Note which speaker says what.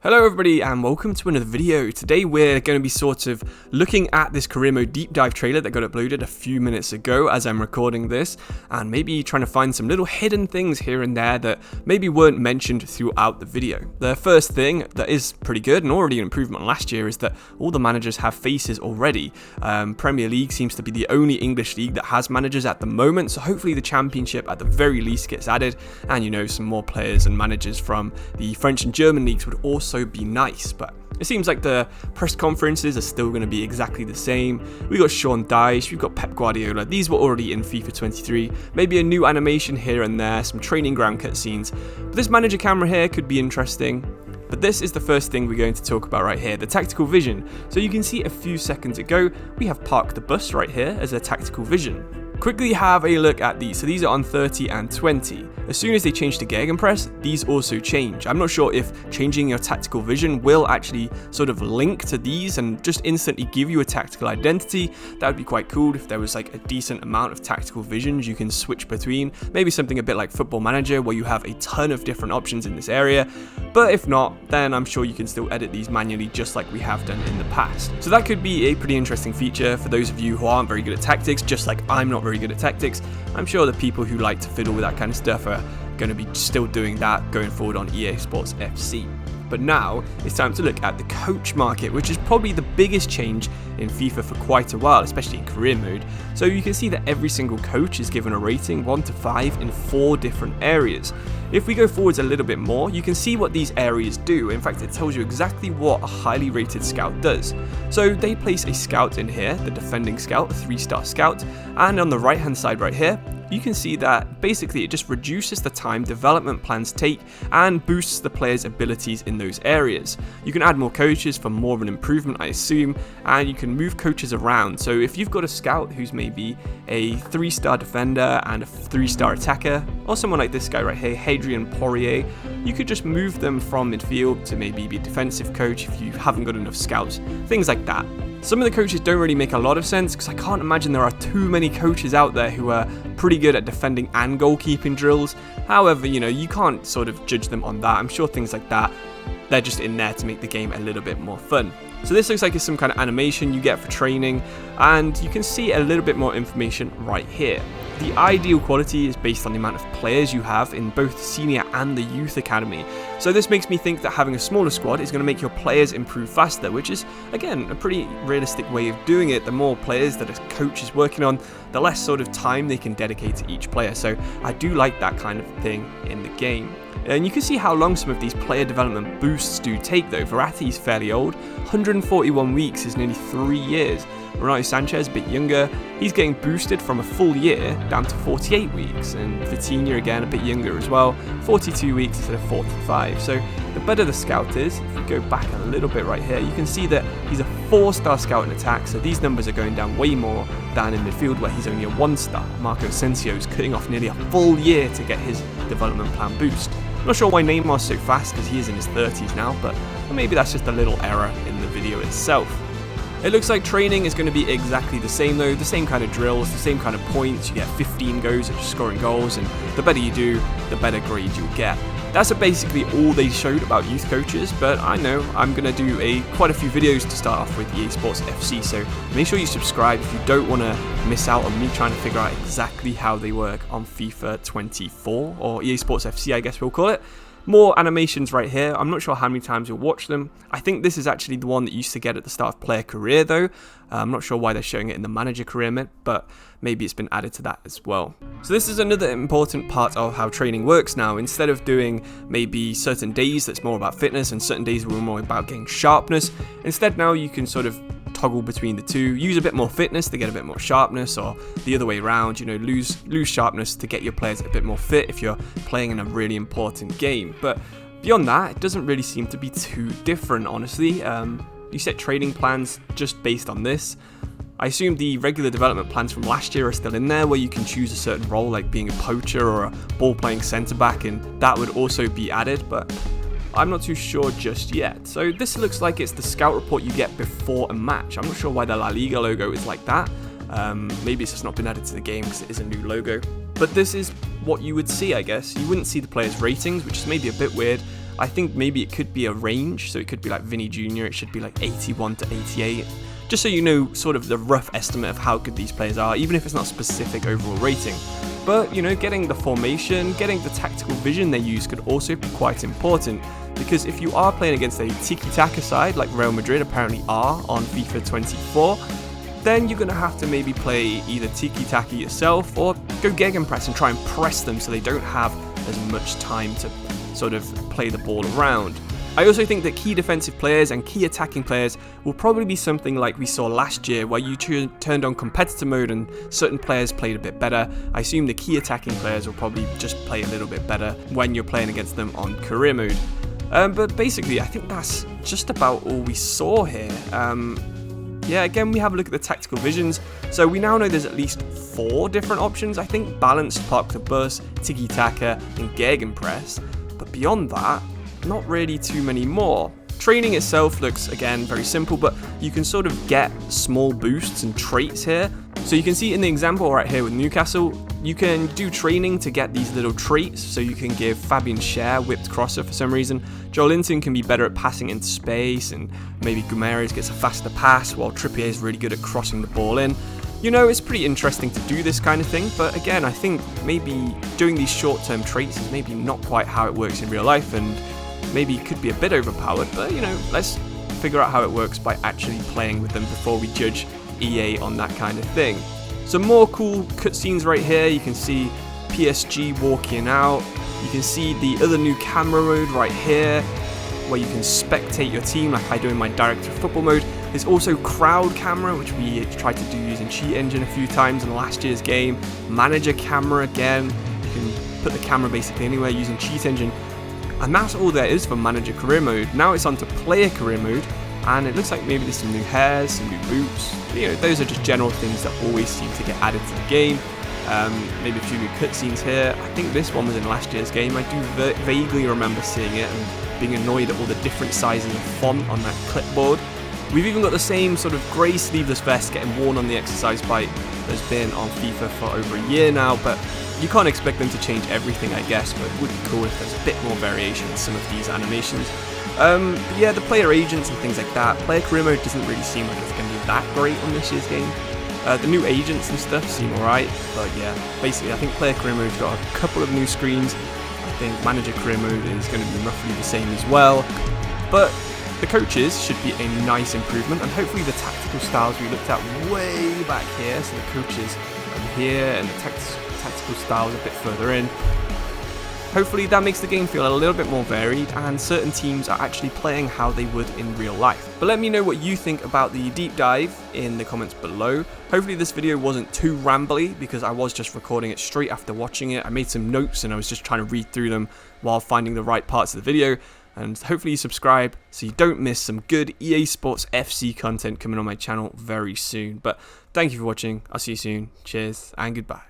Speaker 1: Hello everybody and welcome to another video. Today we're going to be sort of looking at this career mode deep dive trailer that got uploaded a few minutes ago as I'm recording this, and maybe trying to find some little hidden things here and there that maybe weren't mentioned throughout the video. The first thing that is pretty good and already an improvement on last year is that all the managers have faces already. Premier League seems to be the only English league that has managers at the moment, so hopefully the Championship at the very least gets added, and some more players and managers from the French and German leagues would also be nice. But it seems like the press conferences are still going to be exactly the same. We got Sean Dyche, we've got Pep Guardiola. These were already in FIFA 23. Maybe a new animation here and there, some training ground cutscenes. But this manager camera here could be interesting. But this is the first thing we're going to talk about right here, the tactical vision. So you can see a few seconds ago, we have parked the bus right here as a tactical vision. Quickly have a look at these. So these are on 30 and 20. As soon as they change to Gegenpress, these also change. I'm not sure if changing your tactical vision will actually sort of link to these and just instantly give you a tactical identity. That would be quite cool if there was like a decent amount of tactical visions you can switch between. Maybe something a bit like Football Manager where you have a ton of different options in this area. But if not, then I'm sure you can still edit these manually just like we have done in the past. So that could be a pretty interesting feature for those of you who aren't very good at tactics, just like I'm not very good at tactics. I'm sure the people who like to fiddle with that kind of stuff are going to be still doing that going forward on EA Sports FC. But now it's time to look at the coach market, which is probably the biggest change in FIFA for quite a while, especially in career mode. So you can see that every single coach is given a rating 1 to 5 in 4 different areas. If we go forwards a little bit more, you can see what these areas do. In fact, it tells you exactly what a highly rated scout does. So they place a scout in here, the defending scout, a 3-star scout, and on the right hand side right here, you can see that basically it just reduces the time development plans take and boosts the player's abilities in those areas. You can add more coaches for more of an improvement, I assume, and you can move coaches around. So if you've got a scout who's maybe a 3-star defender and a 3-star attacker, or someone like this guy right here, Hadrian Poirier, you could just move them from midfield to maybe be a defensive coach if you haven't got enough scouts, things like that. Some of the coaches don't really make a lot of sense because I can't imagine there are too many coaches out there who are pretty good at defending and goalkeeping drills. However, you can't sort of judge them on that. I'm sure things like that, they're just in there to make the game a little bit more fun. So this looks like it's some kind of animation you get for training, and you can see a little bit more information right here. The ideal quality is based on the amount of players you have in both the senior and the youth academy. So this makes me think that having a smaller squad is going to make your players improve faster, which is, again, a pretty realistic way of doing it. The more players that a coach is working on, the less sort of time they can dedicate to each player. So I do like that kind of thing in the game. And you can see how long some of these player development boosts do take though. Verratti's fairly old, 141 weeks is nearly 3 years. Renato Sanchez, a bit younger, he's getting boosted from a full year down to 48 weeks. And Vitinha again, a bit younger as well, 42 weeks instead of 45. So the better the scout is, if you go back a little bit right here, you can see that he's a 4-star scout in attack, so these numbers are going down way more than in midfield where he's only a 1-star. Marco Asensio's cutting off nearly a full year to get his development plan boost. I'm not sure why Neymar's so fast because he is in his 30s now, but maybe that's just a little error in the video itself. It looks like training is going to be exactly the same though, the same kind of drills, the same kind of points. You get 15 goes at just scoring goals, and the better you do, the better grade you'll get. That's basically all they showed about youth coaches, but I know I'm going to do quite a few videos to start off with EA Sports FC, so make sure you subscribe if you don't want to miss out on me trying to figure out exactly how they work on FIFA 24, or EA Sports FC I guess we'll call it. More animations right here. I'm not sure how many times you'll watch them. I think this is actually the one that you used to get at the start of player career though. I'm not sure why they're showing it in the manager career mode, but maybe it's been added to that as well. So this is another important part of how training works now. Instead of doing maybe certain days that's more about fitness and certain days we're more about getting sharpness, instead now you can sort of toggle between the two, use a bit more fitness to get a bit more sharpness, or the other way around, lose sharpness to get your players a bit more fit if you're playing in a really important game. But beyond that, it doesn't really seem to be too different, honestly. You set training plans just based on this. I assume the regular development plans from last year are still in there, where you can choose a certain role like being a poacher or a ball-playing centre-back, and that would also be added, but I'm not too sure just yet. So this looks like it's the scout report you get before a match. I'm not sure why the La Liga logo is like that. Maybe it's just not been added to the game because it is a new logo. But this is what you would see, I guess. You wouldn't see the players' ratings, which is maybe a bit weird. I think maybe it could be a range, so it could be like Vinny Jr., it should be like 81 to 88, just so you know sort of the rough estimate of how good these players are, even if it's not specific overall rating. But, you know, getting the formation, getting the tactical vision they use could also be quite important, because if you are playing against a tiki-taka side, like Real Madrid apparently are on FIFA 24, then you're going to have to maybe play either tiki-taka yourself or go gegenpress and try and press them so they don't have as much time to sort of play the ball around. I also think that key defensive players and key attacking players will probably be something like we saw last year, where you turned on competitor mode and certain players played a bit better. I assume the key attacking players will probably just play a little bit better when you're playing against them on career mode. But basically, I think that's just about all we saw here. Yeah, again, we have a look at the tactical visions. So we now know there's at least 4 different options. I think balanced, park the bus, tiki-taka, and gegenpress. But beyond that, not really too many more. Training itself looks, again, very simple, but you can sort of get small boosts and traits here. So you can see in the example right here with Newcastle, you can do training to get these little traits. So you can give Fabian Schär whipped crosser for some reason. Joelinton can be better at passing into space, and maybe Guimaraes gets a faster pass, while Trippier is really good at crossing the ball in. You know, it's pretty interesting to do this kind of thing, but again, I think maybe doing these short-term traits is maybe not quite how it works in real life, and maybe it could be a bit overpowered, but you know, let's figure out how it works by actually playing with them before we judge EA on that kind of thing. Some more cool cutscenes right here. You can see PSG walking out. You can see the other new camera mode right here, where you can spectate your team like I do in my Director of Football mode. There's also crowd camera, which we tried to do using Cheat Engine a few times in last year's game. Manager camera again. You can put the camera basically anywhere using Cheat Engine. And that's all there is for Manager Career Mode. Now it's on to Player Career Mode, and it looks like maybe there's some new hairs, some new boots. You know, those are just general things that always seem to get added to the game. Maybe a few new cutscenes here. I think this one was in last year's game. I do vaguely remember seeing it and being annoyed at all the different sizes of font on that clipboard. We've even got the same sort of grey sleeveless vest getting worn on the exercise bike that's been on FIFA for over a year now, but you can't expect them to change everything, I guess, but it would be cool if there's a bit more variation in some of these animations. But yeah, the player agents and things like that. Player career mode doesn't really seem like it's going to be that great on this year's game. The new agents and stuff seem alright, but yeah, basically I think player career mode's got a couple of new screens. I think manager career mode is going to be roughly the same as well. But the coaches should be a nice improvement, and hopefully the tactical styles we looked at way back here, so the coaches over here and the tactical styles a bit further in. Hopefully that makes the game feel a little bit more varied, and certain teams are actually playing how they would in real life. But let me know what you think about the deep dive in the comments below. Hopefully this video wasn't too rambly, because I was just recording it straight after watching it. I made some notes and I was just trying to read through them while finding the right parts of the video. And hopefully you subscribe so you don't miss some good EA Sports FC content coming on my channel very soon. But thank you for watching. I'll see you soon. Cheers and goodbye.